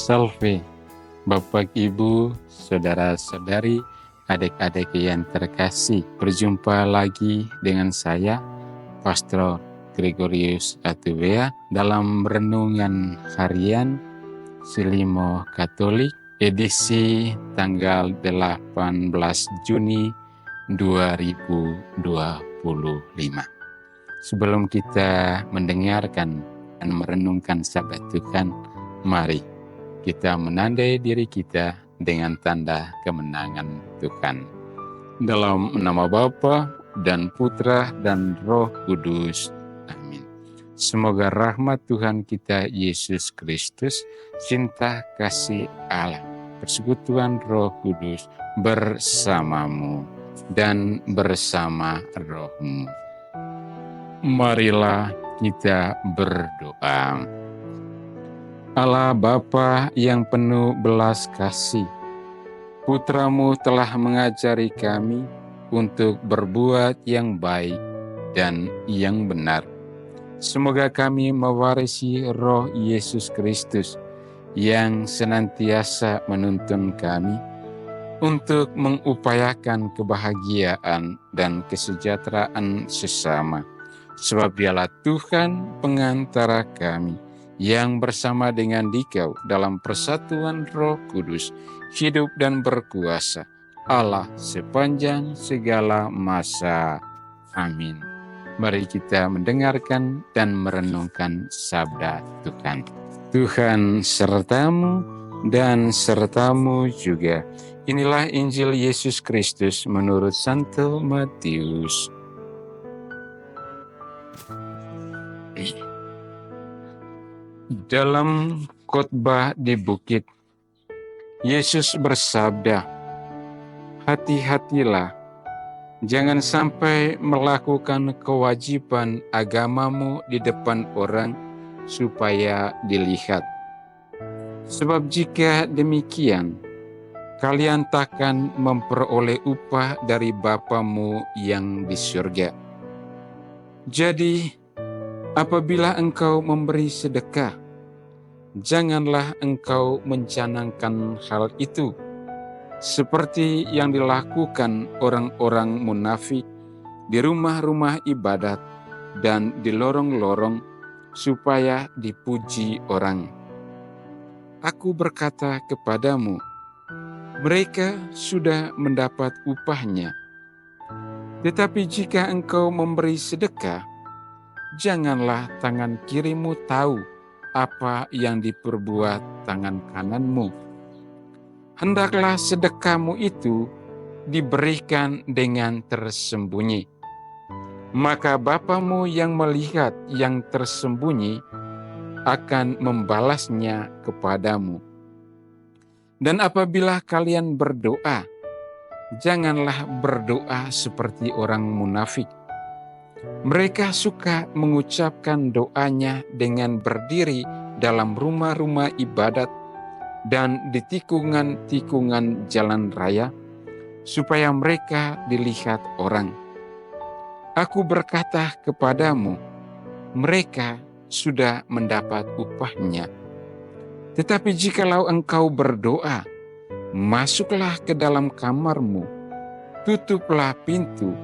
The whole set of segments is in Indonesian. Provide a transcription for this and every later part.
Salve, Bapak, Ibu, Saudara-saudari, adik-adik yang terkasih. Berjumpa lagi dengan saya, Pastor Gregorius Atubea, dalam renungan harian Silimo Katolik, edisi tanggal 18 Juni 2025. Sebelum kita mendengarkan dan merenungkan sabda Tuhan, mari kita menandai diri kita dengan tanda kemenangan Tuhan. Dalam nama Bapa dan Putra dan Roh Kudus. Amin. Semoga rahmat Tuhan kita Yesus Kristus, cinta kasih Allah, persekutuan Roh Kudus bersamamu dan bersama rohmu. Marilah kita berdoa. Allah Bapa yang penuh belas kasih, Putra-Mu telah mengajari kami untuk berbuat yang baik dan yang benar. Semoga kami mewarisi roh Yesus Kristus yang senantiasa menuntun kami untuk mengupayakan kebahagiaan dan kesejahteraan sesama. Sebab Dialah Tuhan pengantara kami, yang bersama dengan Dikau dalam persatuan Roh Kudus, hidup dan berkuasa, Allah sepanjang segala masa. Amin. Mari kita mendengarkan dan merenungkan sabda Tuhan. Tuhan sertamu dan sertamu juga. Inilah Injil Yesus Kristus menurut Santo Matius. Dalam khotbah di bukit, Yesus bersabda, "Hati-hatilah, jangan sampai melakukan kewajiban agamamu di depan orang supaya dilihat. Sebab jika demikian, kalian takkan memperoleh upah dari Bapamu yang di surga. Jadi, apabila engkau memberi sedekah, janganlah engkau mencanangkan hal itu, seperti yang dilakukan orang-orang munafik di rumah-rumah ibadat dan di lorong-lorong, supaya dipuji orang. Aku berkata kepadamu, mereka sudah mendapat upahnya. Tetapi jika engkau memberi sedekah, janganlah tangan kirimu tahu apa yang diperbuat tangan kananmu. Hendaklah sedekahmu itu diberikan dengan tersembunyi. Maka Bapamu yang melihat yang tersembunyi akan membalasnya kepadamu. Dan apabila kalian berdoa, janganlah berdoa seperti orang munafik. Mereka suka mengucapkan doanya dengan berdiri dalam rumah-rumah ibadat dan di tikungan-tikungan jalan raya, supaya mereka dilihat orang. Aku berkata kepadamu, mereka sudah mendapat upahnya. Tetapi jikalau engkau berdoa, masuklah ke dalam kamarmu, tutuplah pintu,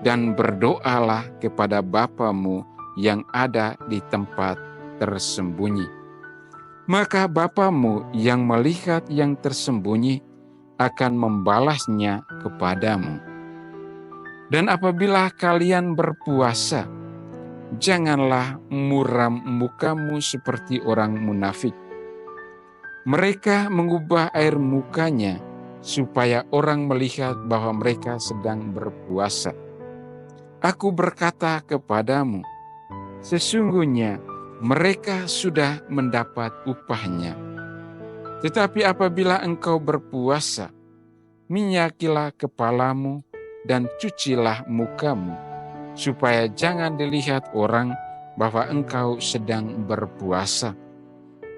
dan berdoalah kepada Bapamu yang ada di tempat tersembunyi. Maka Bapamu yang melihat yang tersembunyi akan membalasnya kepadamu. Dan apabila kalian berpuasa, janganlah muram mukamu seperti orang munafik. Mereka mengubah air mukanya supaya orang melihat bahwa mereka sedang berpuasa. Aku berkata kepadamu, sesungguhnya mereka sudah mendapat upahnya. Tetapi apabila engkau berpuasa, minyakilah kepalamu dan cucilah mukamu, supaya jangan dilihat orang bahwa engkau sedang berpuasa,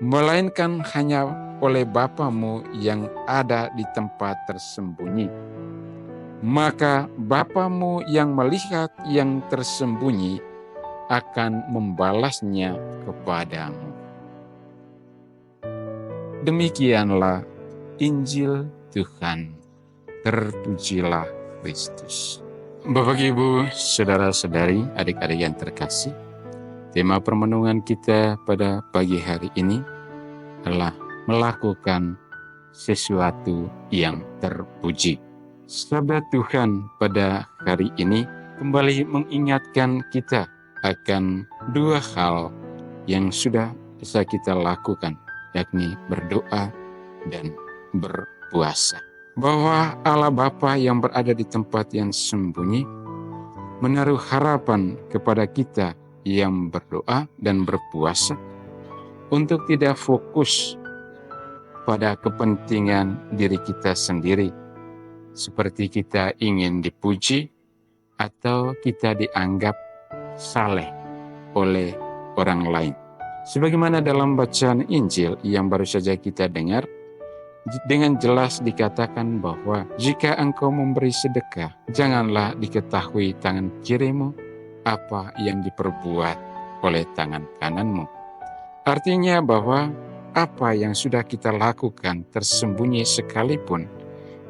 melainkan hanya oleh Bapamu yang ada di tempat tersembunyi. Maka Bapamu yang melihat yang tersembunyi akan membalasnya kepadamu." Demikianlah Injil Tuhan. Terpujilah Kristus. Bapak, Ibu, saudara-saudari, adik-adik yang terkasih, tema permenungan kita pada pagi hari ini adalah melakukan sesuatu yang terpuji. Sabda Tuhan pada hari ini kembali mengingatkan kita akan dua hal yang sudah bisa kita lakukan, yakni berdoa dan berpuasa. Bahwa Allah Bapa yang berada di tempat yang sembunyi menaruh harapan kepada kita yang berdoa dan berpuasa untuk tidak fokus pada kepentingan diri kita sendiri, seperti kita ingin dipuji atau kita dianggap saleh oleh orang lain. Sebagaimana dalam bacaan Injil yang baru saja kita dengar, dengan jelas dikatakan bahwa jika engkau memberi sedekah, janganlah diketahui tangan kirimu apa yang diperbuat oleh tangan kananmu. Artinya bahwa apa yang sudah kita lakukan tersembunyi sekalipun,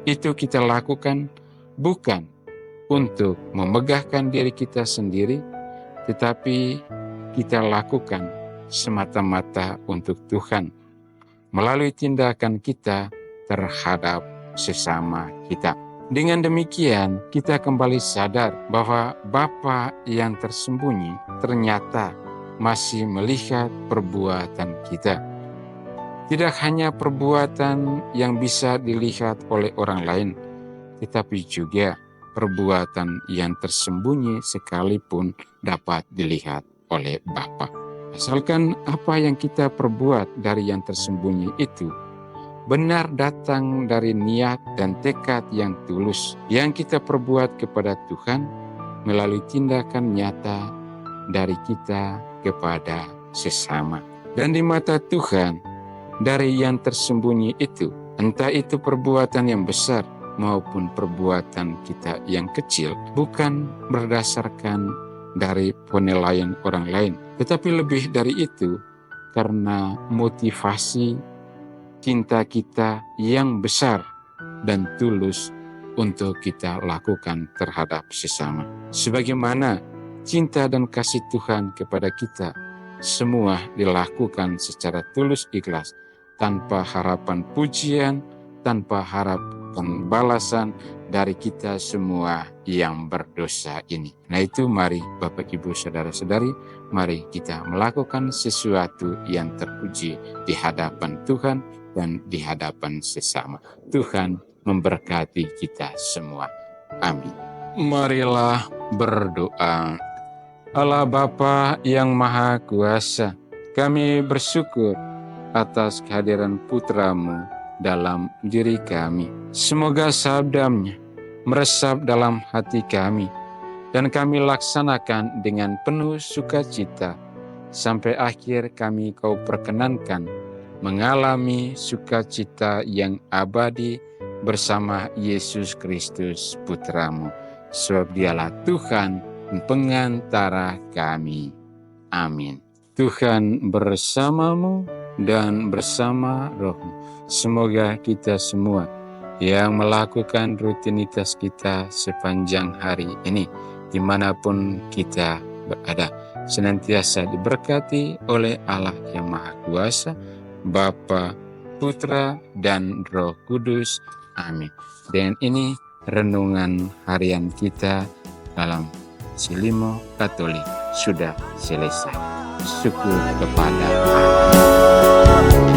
itu kita lakukan bukan untuk memegahkan diri kita sendiri, tetapi kita lakukan semata-mata untuk Tuhan melalui tindakan kita terhadap sesama kita. Dengan demikian, kita kembali sadar bahwa Bapa yang tersembunyi ternyata masih melihat perbuatan kita. Tidak hanya perbuatan yang bisa dilihat oleh orang lain, tetapi juga perbuatan yang tersembunyi sekalipun dapat dilihat oleh Bapa. Asalkan apa yang kita perbuat dari yang tersembunyi itu benar datang dari niat dan tekad yang tulus yang kita perbuat kepada Tuhan melalui tindakan nyata dari kita kepada sesama. Dan di mata Tuhan, dari yang tersembunyi itu, entah itu perbuatan yang besar maupun perbuatan kita yang kecil, bukan berdasarkan dari penilaian orang lain, tetapi lebih dari itu karena motivasi cinta kita yang besar dan tulus untuk kita lakukan terhadap sesama. Sebagaimana cinta dan kasih Tuhan kepada kita semua dilakukan secara tulus ikhlas, tanpa harapan pujian, tanpa harapan balasan dari kita semua yang berdosa ini. Nah itu mari Bapak Ibu Saudara-saudari, mari kita melakukan sesuatu yang terpuji di hadapan Tuhan dan di hadapan sesama. Tuhan memberkati kita semua. Amin. Marilah berdoa. Allah Bapa yang Maha Kuasa, kami bersyukur atas kehadiran Putra-Mu dalam diri kami. Semoga sabda-Nya meresap dalam hati kami dan kami laksanakan dengan penuh sukacita sampai akhir kami Kau perkenankan mengalami sukacita yang abadi bersama Yesus Kristus Putra-Mu, sebab Dialah Tuhan pengantara kami. Amin. Tuhan bersamamu dan bersama rohmu. Semoga kita semua yang melakukan rutinitas kita sepanjang hari ini, dimanapun kita berada, senantiasa diberkati oleh Allah yang Maha Kuasa, Bapa, Putra, dan Roh Kudus. Amin. Dan ini renungan harian kita dalam Silimo Katolik sudah selesai. Syukur kepada Allah.